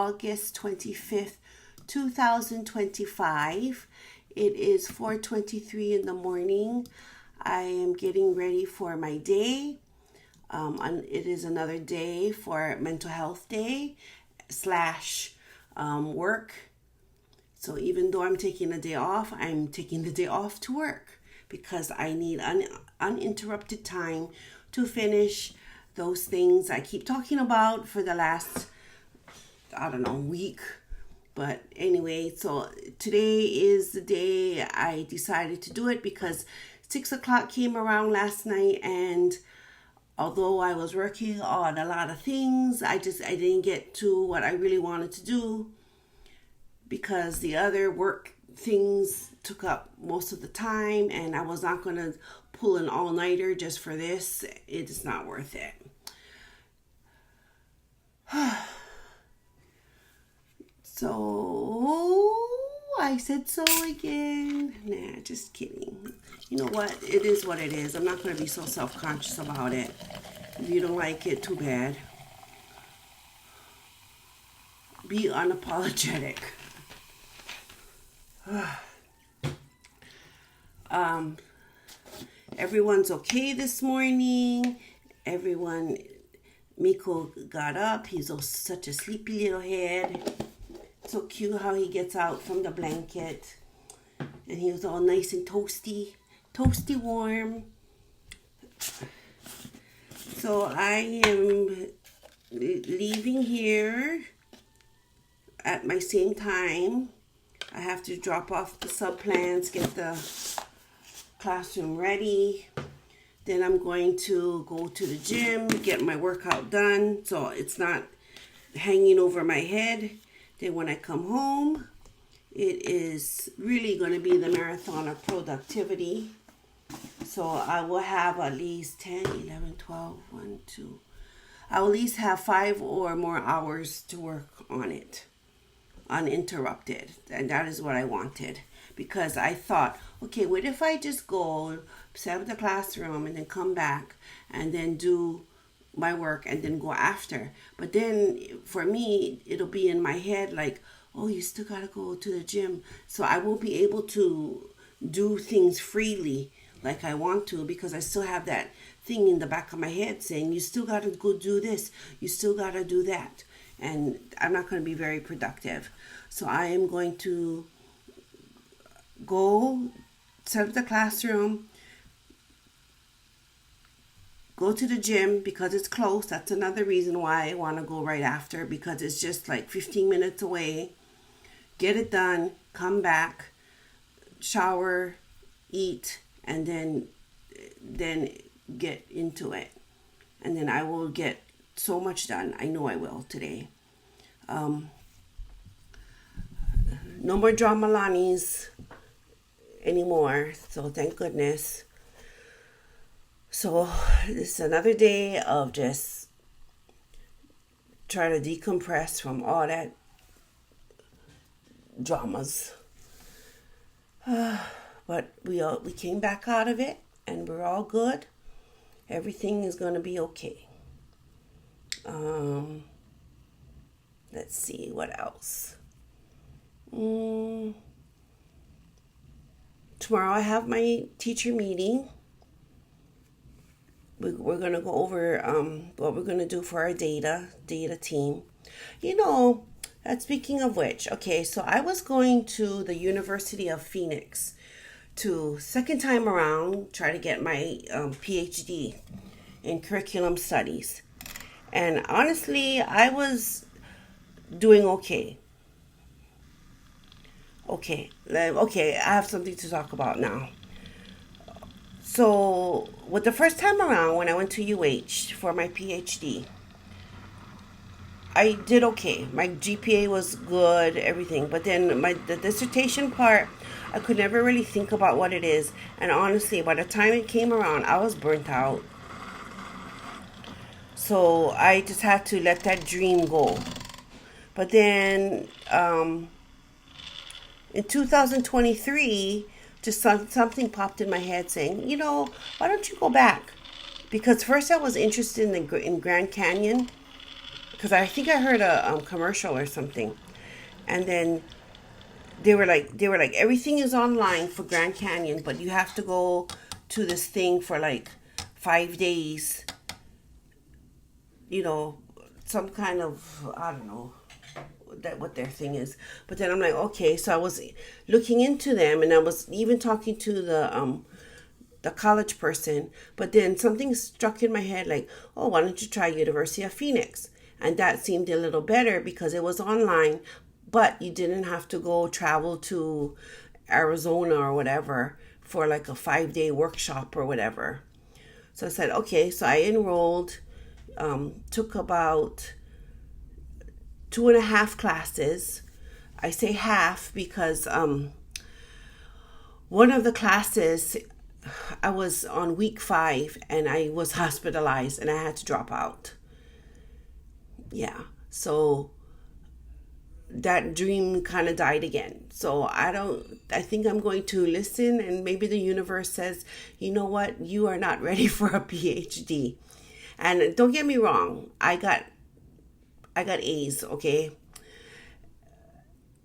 August 25th, 2025. It is 4:23 in the morning. I am getting ready for my day. It is another day for Mental Health Day / work. So even though I'm taking a day off, I'm taking the day off to work because I need uninterrupted time to finish those things I keep talking about for the last, week. But anyway, so today is the day I decided to do it because 6 o'clock came around last night, and although I was working on a lot of things, I didn't get to what I really wanted to do because the other work things took up most of the time, and I was not going to pull an all-nighter just for this. It is not worth it. So I said so again. Nah, just kidding. You know what? It is what it is. I'm not going to be so self-conscious about it. If you don't like it, too bad. Be unapologetic. Everyone's okay this morning. Miko got up. He's such a sleepy little head. So cute how he gets out from the blanket. And he was all nice and toasty warm. So I am leaving here at my same time. I have to drop off the subplants, get the classroom ready. Then I'm going to go to the gym, get my workout done so it's not hanging over my head. Then when I come home, it is really going to be the marathon of productivity. So I will have at least 10, 11, 12, 1, 2. I will at least have 5 or more hours to work on it, uninterrupted. And that is what I wanted. Because I thought, okay, what if I just go, set up the classroom, and then come back, and then do my work, and then go after. But then, for me, it'll be in my head like, oh, you still gotta go to the gym. So I won't be able to do things freely like I want to, because I still have that thing in the back of my head saying, you still gotta go do this, you still gotta do that. And I'm not gonna be very productive. So I am going to go set up the classroom, go to the gym because it's close. That's another reason why I want to go right after, because it's just like 15 minutes away. Get it done, come back, shower, eat, and then get into it. And then I will get so much done. I know I will today. No more drama Lanis anymore, so thank goodness. So this is another day of just trying to decompress from all that dramas. But we came back out of it, and we're all good. Everything is going to be okay. Let's see what else. Tomorrow I have my teacher meeting. We're going to go over what we're going to do for our data team. Speaking of which, okay, so I was going to the University of Phoenix to, second time around, try to get my PhD in curriculum studies. And honestly, I was doing okay. Okay, I have something to talk about now. So, with the first time around, when I went to UH for my PhD, I did okay. My GPA was good, everything. But then the dissertation part, I could never really think about what it is. And honestly, by the time it came around, I was burnt out. So, I just had to let that dream go. But then, in 2023, just something popped in my head saying, why don't you go back? Because first I was interested in Grand Canyon, because I think I heard a commercial or something, and then they were like everything is online for Grand Canyon, but you have to go to this thing for like 5 days. You know, some kind of, I don't know that what their thing is. But then I'm like, okay, so I was looking into them, and I was even talking to the college person. But then something struck in my head, like, oh, why don't you try University of Phoenix? And that seemed a little better because it was online, but you didn't have to go travel to Arizona or whatever for like a 5-day workshop or whatever. So I said, okay. So I enrolled, took about 2.5 classes. I say half because one of the classes, I was on week 5 and I was hospitalized and I had to drop out. Yeah. So that dream kind of died again. So I think I'm going to listen, and maybe the universe says, you know what, you are not ready for a PhD. And don't get me wrong, I got A's, okay?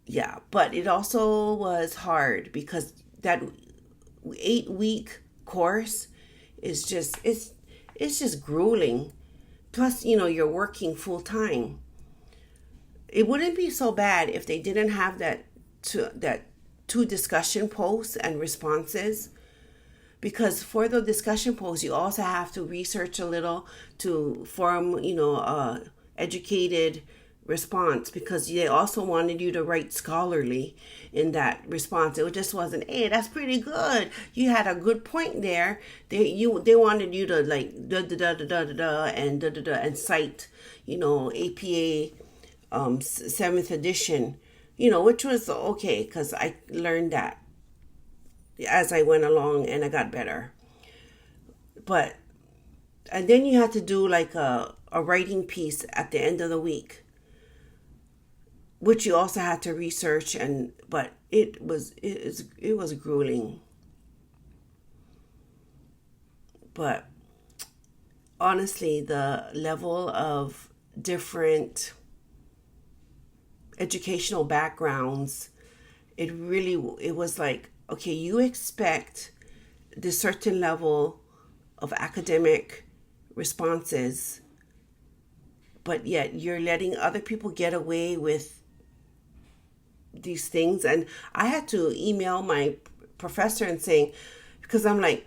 Yeah, but it also was hard because that 8-week course is just it's just grueling. Plus, you're working full time. It wouldn't be so bad if they didn't have that two discussion posts and responses, because for the discussion posts you also have to research a little to form educated response, because they also wanted you to write scholarly in that response. It just wasn't, hey, that's pretty good, you had a good point there. They wanted you to like da da da da da da and da da da and cite APA 7th edition, which was okay because I learned that as I went along and I got better. And then you had to do like a writing piece at the end of the week, which you also had to research, but it was grueling. But honestly, the level of different educational backgrounds, it was like, okay, you expect this certain level of academic responses, but yet you're letting other people get away with these things. And I had to email my professor and saying, because I'm like,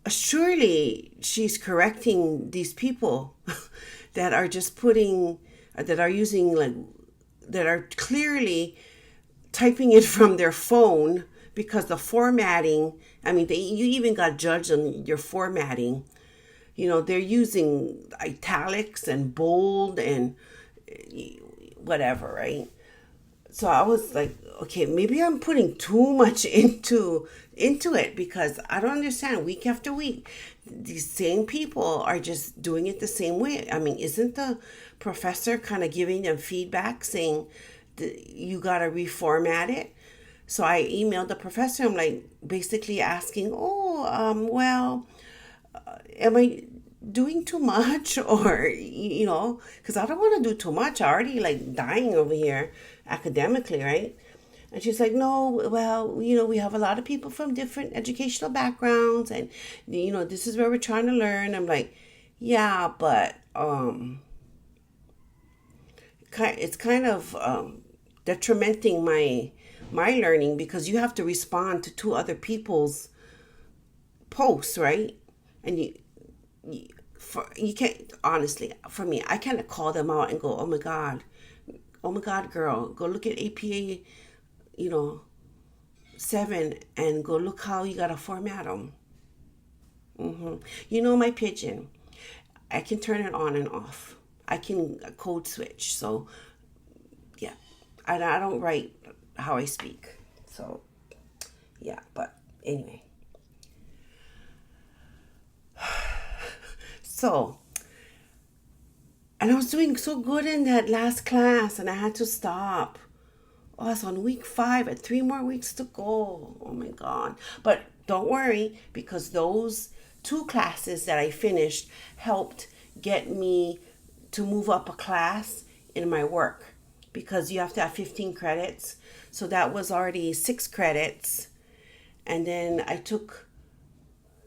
surely she's correcting these people that are just that are using, like, that are clearly typing it from their phone, because the formatting, I mean, you even got judged on your formatting. They're using italics and bold and whatever, right? So I was like, okay, maybe I'm putting too much into it, because I don't understand. Week after week, these same people are just doing it the same way. I mean, isn't the professor kind of giving them feedback saying you got to reformat it? So I emailed the professor. I'm like basically asking, am I doing too much? Or, because I don't want to do too much. I already like dying over here academically, right? And she's like, no, well, we have a lot of people from different educational backgrounds, and, this is where we're trying to learn. I'm like, yeah, but it's kind of detrimenting my learning, because you have to respond to 2 other people's posts, right? And you can't, honestly, for me, I can't call them out and go, oh my God, girl, go look at APA 7 and go look how you gotta format them. My pigeon, I can turn it on and off. I can code switch. So yeah, I don't write how I speak. So yeah, but anyway. So, and I was doing so good in that last class, and I had to stop. Oh, I was on week 5 and 3 more weeks to go. Oh my God. But don't worry, because those 2 classes that I finished helped get me to move up a class in my work because you have to have 15 credits. So that was already 6 credits. And then I took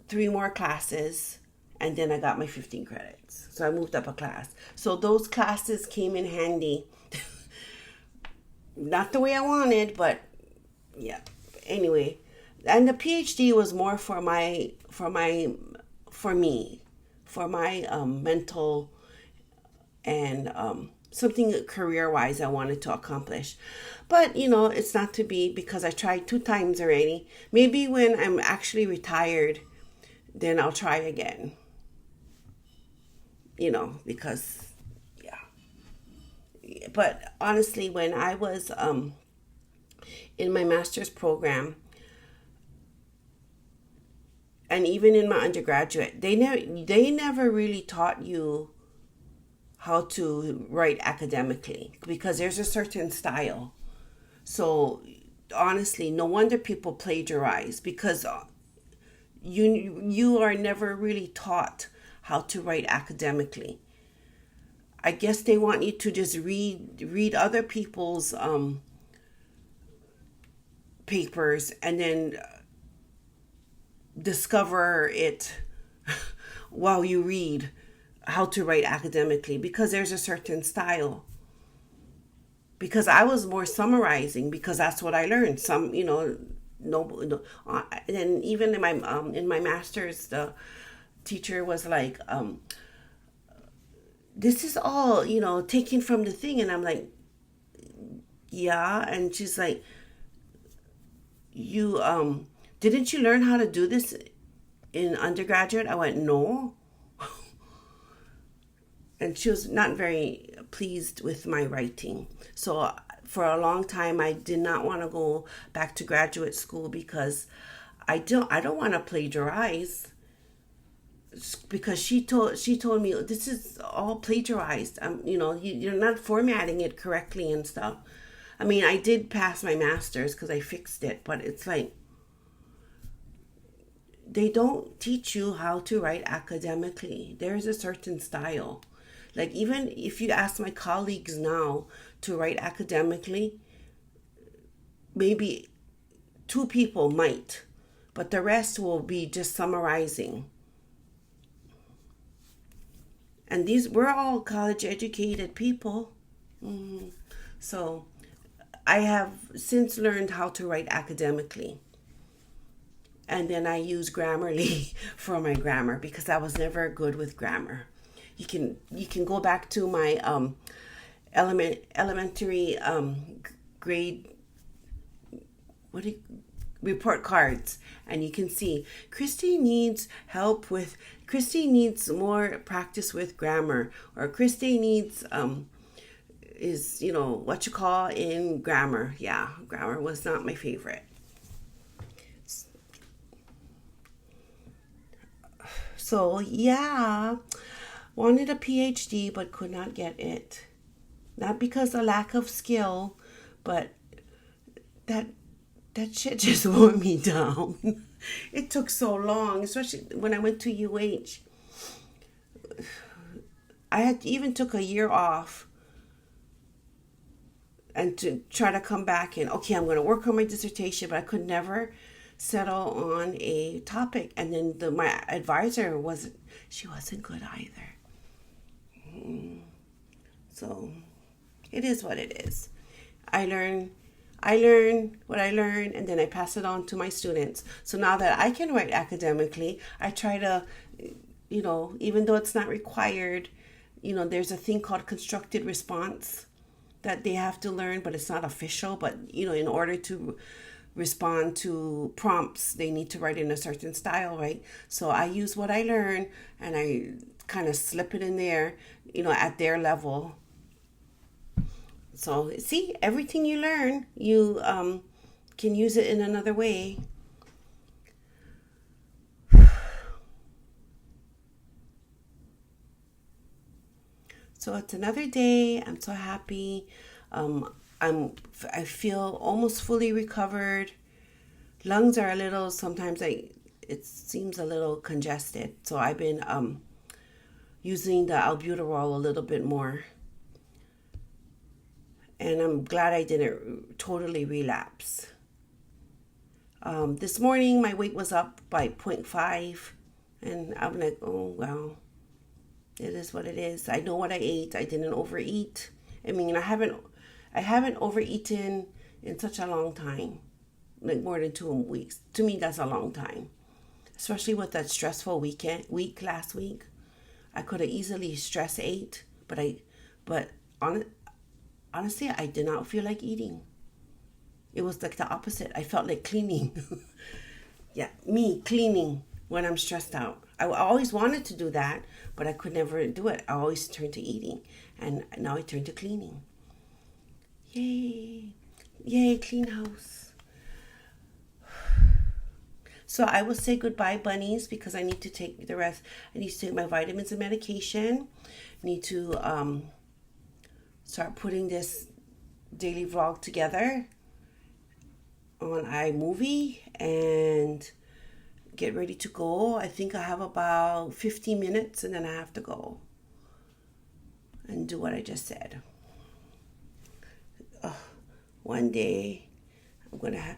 3 more classes and then I got my 15 credits. So I moved up a class. So those classes came in handy. Not the way I wanted, but yeah. Anyway, and the PhD was more for me, for my mental and something career-wise I wanted to accomplish. But, it's not to be because I tried 2 times already. Maybe when I'm actually retired, then I'll try again. Because, yeah. But honestly, when I was in my master's program, and even in my undergraduate, they never really taught you how to write academically because there's a certain style. So honestly, no wonder people plagiarize because you are never really taught how to write academically. I guess they want you to just read other people's papers and then discover it while you read how to write academically because there's a certain style. Because I was more summarizing because that's what I learned. No, and even in my master's, the teacher was like, "This is all taken from the thing," and I'm like, "Yeah," and she's like, "You didn't you learn how to do this in undergraduate?" I went, "No." And she was not very pleased with my writing. So for a long time, I did not want to go back to graduate school because I don't want to plagiarize. Because she told me this is all plagiarized. You're not formatting it correctly and stuff. I mean, I did pass my master's because I fixed it, but it's like they don't teach you how to write academically. There's a certain style. Like even if you ask my colleagues now to write academically, maybe 2 people might, but the rest will be just summarizing. And we're all college educated people. So I have since learned how to write academically. And then I use Grammarly for my grammar because I was never good with grammar. You can go back to my elementary grade report cards, and you can see Christy needs more practice with grammar, or Christy needs is what you call in grammar. Yeah, grammar was not my favorite. So yeah, wanted a PhD but could not get it. Not because of lack of skill, but that shit just wore me down. It took so long, especially when I went to UH. I had even took a year off and to try to come back and I'm going to work on my dissertation, but I could never settle on a topic. And then my advisor wasn't good either. So it is what it is. I learn what I learn, and then I pass it on to my students. So now that I can write academically, I try to, even though it's not required, there's a thing called constructed response that they have to learn, but it's not official. But, in order to respond to prompts, they need to write in a certain style, right? So I use what I learn and I kind of slip it in there, at their level. So see, everything you learn, you can use it in another way. So it's another day. I'm so happy. I feel almost fully recovered. Lungs are a little, sometimes it seems a little congested. So I've been, using the albuterol a little bit more. And I'm glad I didn't totally relapse. This morning, my weight was up by 0.5. And I'm like, oh, well, it is what it is. I know what I ate. I didn't overeat. I mean, I haven't overeaten in such a long time. Like more than 2 weeks. To me, that's a long time. Especially with that stressful week last week. I could have easily stress ate, but honestly, I did not feel like eating. It was like the opposite. I felt like cleaning. Yeah, me cleaning when I'm stressed out. I always wanted to do that, but I could never do it. I always turned to eating, and now I turn to cleaning. Yay. Yay, clean house. So I will say goodbye, bunnies, because I need to take the rest. I need to take my vitamins and medication. I need to start putting this daily vlog together on iMovie and get ready to go. I think I have about 15 minutes and then I have to go and do what I just said. One day I'm going to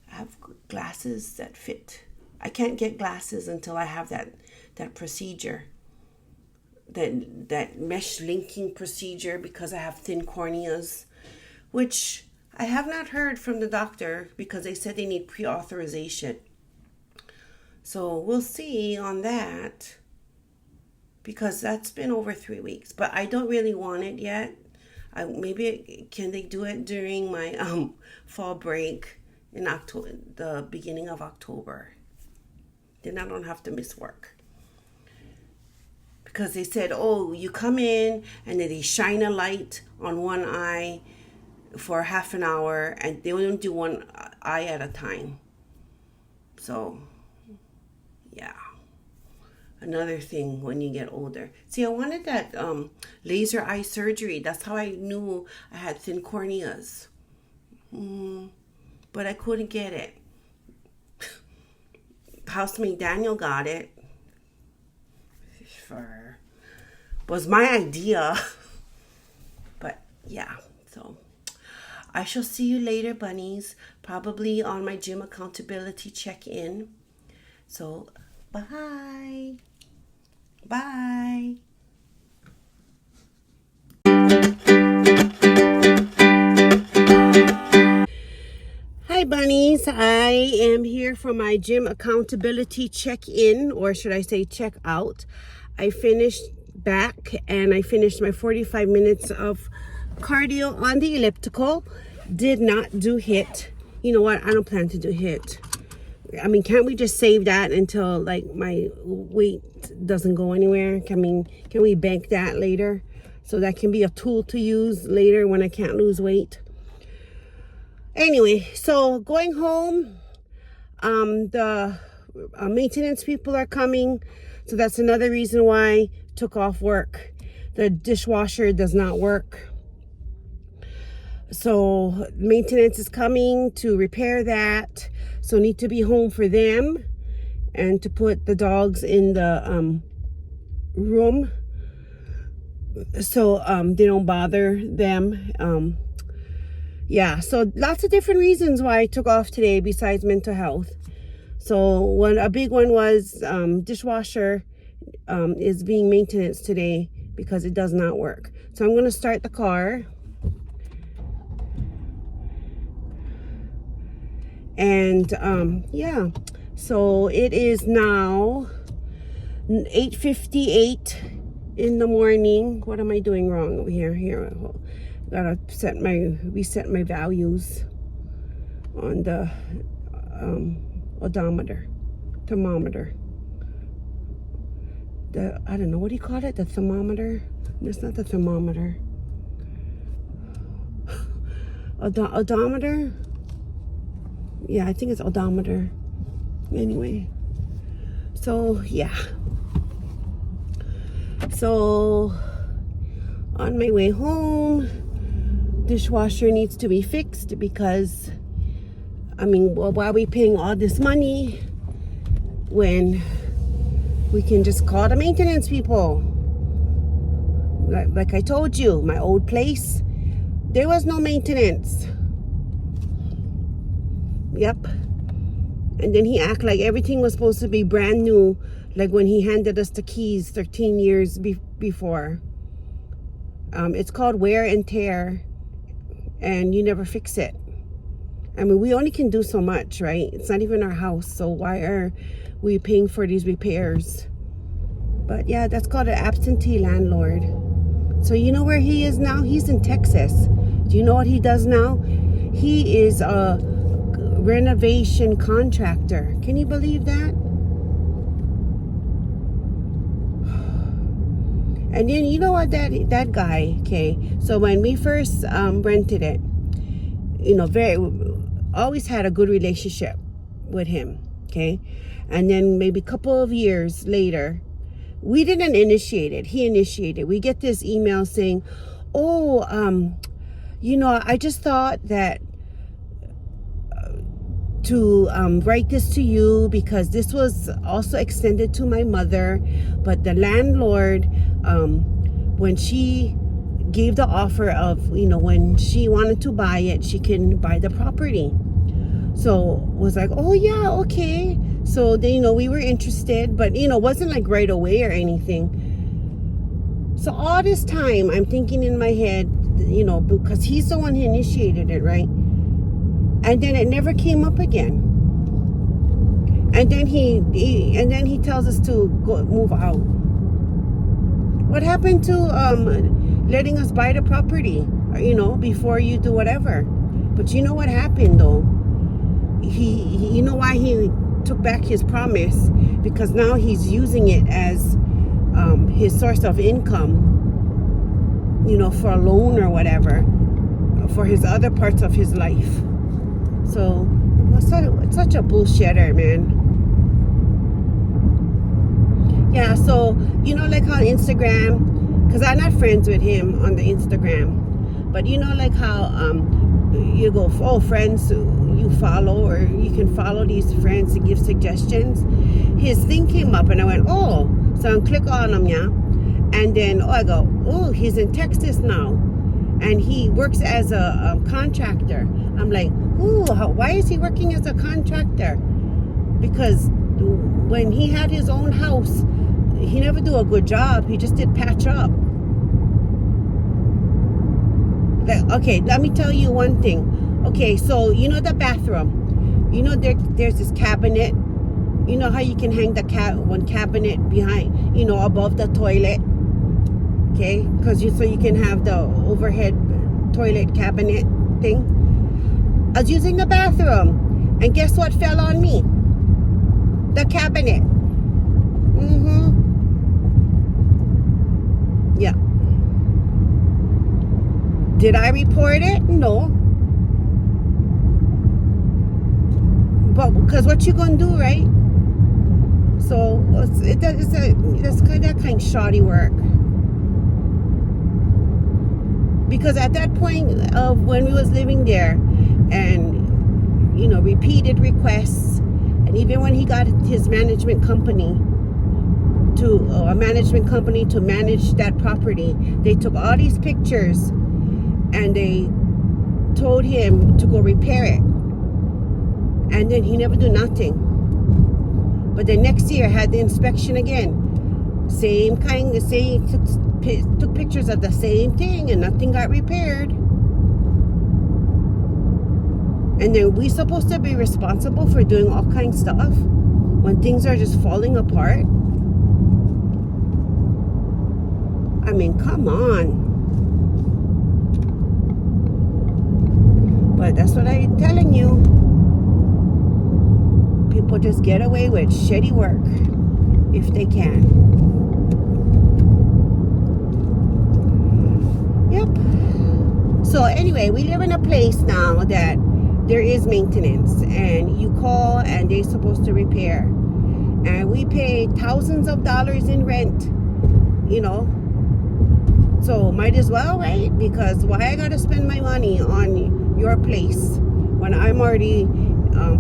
have glasses that fit. I can't get glasses until I have that procedure. That mesh linking procedure, because I have thin corneas, which I have not heard from the doctor because they said they need pre-authorization. So we'll see on that, because that's been over 3 weeks, but I don't really want it yet. Can they do it during my fall break in October, the beginning of October? Then I don't have to miss work. Because they said, oh, you come in and then they shine a light on one eye for half an hour, and they only do one eye at a time. So, yeah. Another thing when you get older. See, I wanted that laser eye surgery. That's how I knew I had thin corneas. But I couldn't get it. Housemate Daniel got it. Was my idea. But yeah, so I shall see you later, bunnies. Probably on my gym accountability check-in. So bye. Bye. Hi bunnies, I am here for my gym accountability check-in, or should I say check-out. I finished back and I finished my 45 minutes of cardio on the elliptical. Did not do HIIT. You know what, I don't plan to do HIIT. I mean, can't we just save that until like my weight doesn't go anywhere? Can we bank that later? So that can be a tool to use later when I can't lose weight. Anyway, so going home, the maintenance people are coming. So that's another reason why I took off work. The dishwasher does not work. So maintenance is coming to repair that. So need to be home for them and to put the dogs in the room so they don't bother them. Yeah, so lots of different reasons why I took off today besides mental health. So a big one was dishwasher is being maintenance today because it does not work. So I'm going to start the car. And yeah, so it is now 8:58 in the morning. What am I doing wrong over here? Gotta reset my values on the thermometer. I don't know, what do you call it? The thermometer? It's not the thermometer. Odometer? Yeah, I think it's odometer. Anyway, so yeah. So on my way home, dishwasher needs to be fixed because, I mean, why are we paying all this money when we can just call the maintenance people? like I told you, my old place, there was no maintenance. Yep. And then he acted like everything was supposed to be brand new, like when he handed us the keys 13 years before. It's called wear and tear, and you never fix it. I mean, we only can do so much, right? It's not even our house, so why are we paying for these repairs? But yeah, that's called an absentee landlord. So you know where he is now? He's in Texas. Do you know what he does now? He is a renovation contractor. Can you believe that? And then you know what, that guy, okay, so when we first rented it, you know, always had a good relationship with him, okay? And then maybe a couple of years later, we didn't initiate it, he initiated. We get this email saying, oh, you know, I just thought that to write this to you because this was also extended to my mother, but the landlord, when she gave the offer of, you know, when she wanted to buy it, she can buy the property. So was like, oh yeah, okay. So then, you know, we were interested, but you know, it wasn't like right away or anything. So all this time I'm thinking in my head, you know, because he's the one who initiated it, right? And then it never came up again. And then he tells us to go move out. What happened to letting us buy the property, you know, before you do whatever? But you know what happened though? You know why he took back his promise? Because now he's using it as his source of income, you know, for a loan or whatever, for his other parts of his life. So it's such a bullshitter, man. Yeah, so you know, like on Instagram, because I'm not friends with him on the Instagram, but you know, like how you go, oh, friends you follow, or you can follow these friends to give suggestions. His thing came up and I went, oh, so I click on him, yeah, and then I go, oh, he's in Texas now, and he works as a contractor. I'm like, ooh, why is he working as a contractor? Because when he had his own house, he never do a good job. He just did patch up. Okay, let me tell you one thing. Okay, so you know the bathroom. You know there's this cabinet. You know how you can hang the one cabinet behind, you know, above the toilet. Okay, because so you can have the overhead toilet cabinet thing. I was using the bathroom, and guess what fell on me? The cabinet. Yeah. Did I report it? No. But because what you gonna do, right? So it's kind of shoddy work. Because at that point of when we was living there, and you know, repeated requests, and even when he got his management company to manage that property, they took all these pictures and they told him to go repair it, and then he never do nothing. But the next year had the inspection again, took pictures of the same thing, and nothing got repaired. And then we supposed to be responsible for doing all kinds of stuff when things are just falling apart? I mean, come on. But that's what I'm telling you. People just get away with shitty work if they can. Yep. So anyway, we live in a place now that there is maintenance, and you call and they're supposed to repair, and we pay thousands of dollars in rent, you know. So might as well, right? Because why I gotta spend my money on your place when I'm already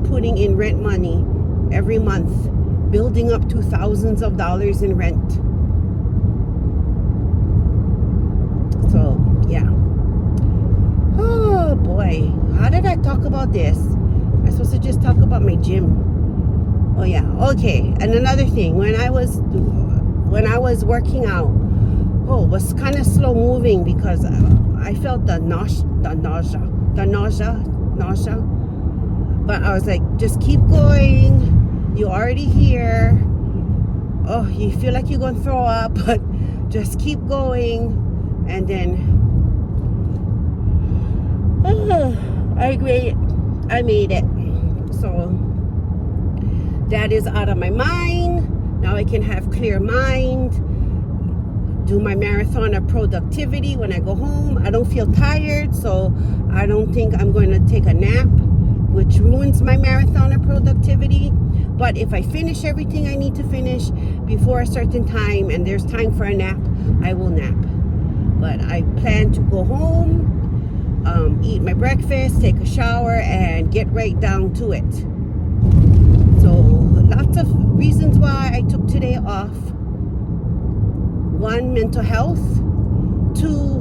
putting in rent money every month, building up to thousands of dollars in rent. boy, how did I talk about this? I'm supposed to just talk about my gym. Oh yeah, okay. And another thing, when I was working out, it was kind of slow moving because I felt the nausea. But I was like, just keep going. You're already here. Oh, you feel like you're gonna throw up, but just keep going. And then I made it. So that is out of my mind. Now I can have clear mind. Do my marathon of productivity when I go home. I don't feel tired, so I don't think I'm going to take a nap, which ruins my marathon of productivity. But if I finish everything I need to finish before a certain time and there's time for a nap, I will nap. But I plan to go home, eat my breakfast, take a shower, and get right down to it. So lots of reasons why I took today off. 1, mental health. 2,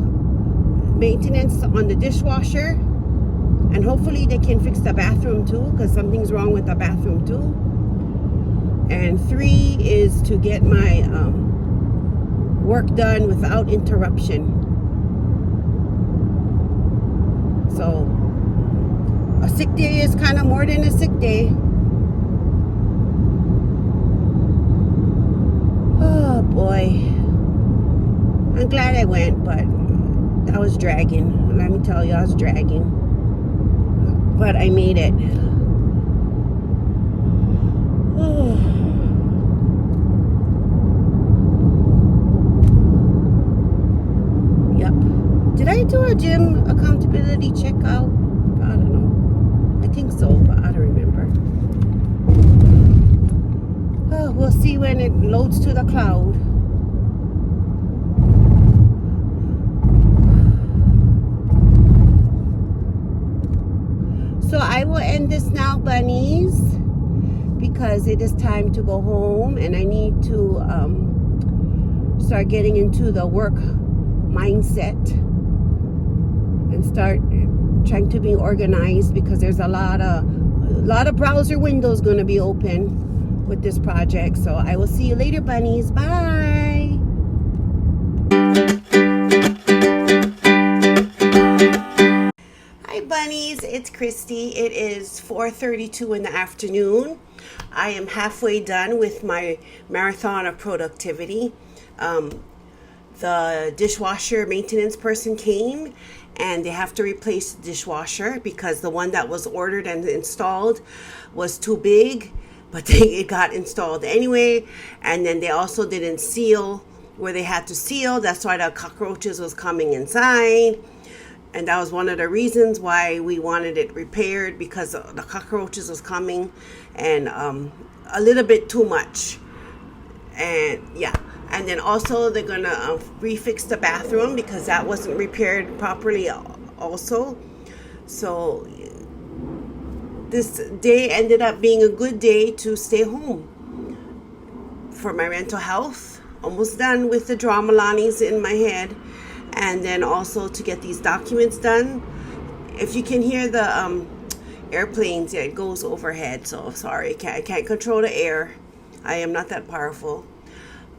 maintenance on the dishwasher. And hopefully they can fix the bathroom too, because something's wrong with the bathroom too. And 3 is to get my work done without interruption. So a sick day is kind of more than a sick day. Oh boy. I'm glad I went, but I was dragging. Let me tell you, I was dragging. But I made it. Yep. Did I do a gym accountability checkout? I don't know. I think so, but I don't remember. Oh, we'll see when it loads to the cloud. So I will end this now, bunnies, because it is time to go home and I need to start getting into the work mindset and start trying to be organized, because there's a lot of browser windows going to be open with this project. So I will see you later, bunnies. Bye. Hi bunnies, it's Christy. It is 4:32 in the afternoon. I am halfway done with my marathon of productivity. The dishwasher maintenance person came and they have to replace the dishwasher because the one that was ordered and installed was too big, but it got installed anyway. And then they also didn't seal where they had to seal. That's why the cockroaches was coming inside. And that was one of the reasons why we wanted it repaired, because the cockroaches was coming and a little bit too much. And yeah. And then also they're going to refix the bathroom because that wasn't repaired properly also. So this day ended up being a good day to stay home for my mental health. Almost done with the Dramalani's in my head. And then also to get these documents done. If you can hear the airplanes, yeah, it goes overhead. So sorry, I can't control the air. I am not that powerful.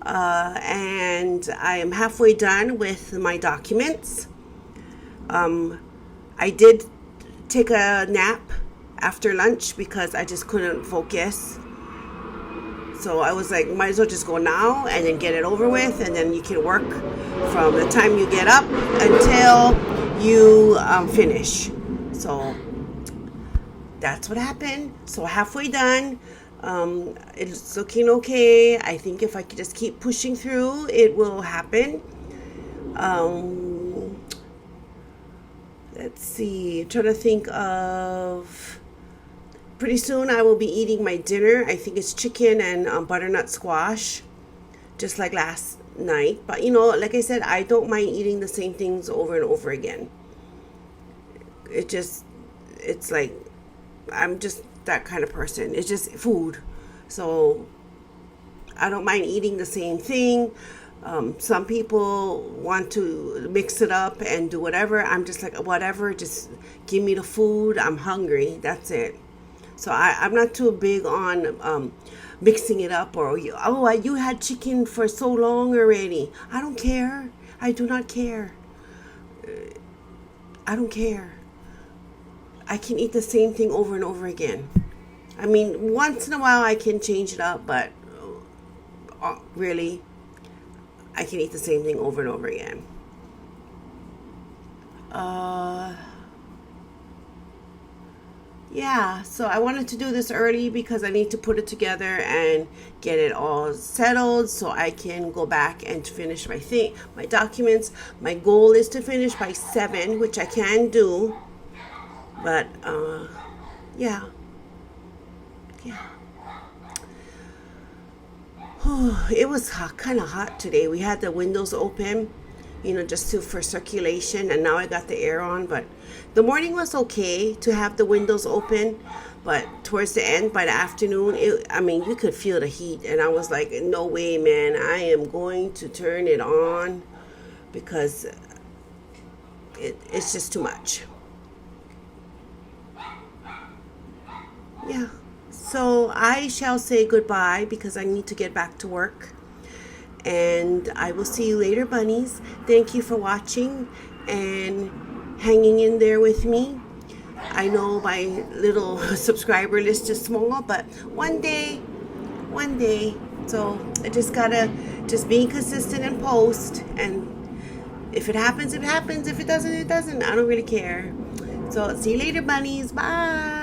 And I am halfway done with my documents. I did take a nap after lunch because I just couldn't focus. So I was like, might as well just go now and then get it over with, and then you can work from the time you get up until you finish. So that's what happened. So halfway done. It's looking okay. I think if I could just keep pushing through, it will happen. Let's see. I'm trying to think of... Pretty soon I will be eating my dinner. I think it's chicken and butternut squash, just like last night. But, like I said, I don't mind eating the same things over and over again. It's like, I'm just that kind of person. It's just food. So I don't mind eating the same thing. Some people want to mix it up and do whatever. I'm just like, whatever, just give me the food. I'm hungry. That's it. So I'm not too big on mixing it up, or, oh, you had chicken for so long already. I don't care. I do not care. I don't care. I can eat the same thing over and over again. I mean, once in a while I can change it up, but really, I can eat the same thing over and over again. Yeah, so I wanted to do this early because I need to put it together and get it all settled so I can go back and finish my documents. My goal is to finish by 7, which I can do. But, yeah. It was kind of hot today. We had the windows open, just for circulation, and now I got the air on. But the morning was okay to have the windows open, but towards the end, by the afternoon, you could feel the heat, and I was like, no way, man, I am going to turn it on because it's just too much. Yeah. So I shall say goodbye because I need to get back to work. And I will see you later, bunnies. Thank you for watching and hanging in there with me. I know my little subscriber list is small, but one day. So I just gotta be consistent and post. And if it happens, it happens. If it doesn't, it doesn't. I don't really care. So see you later, bunnies. Bye.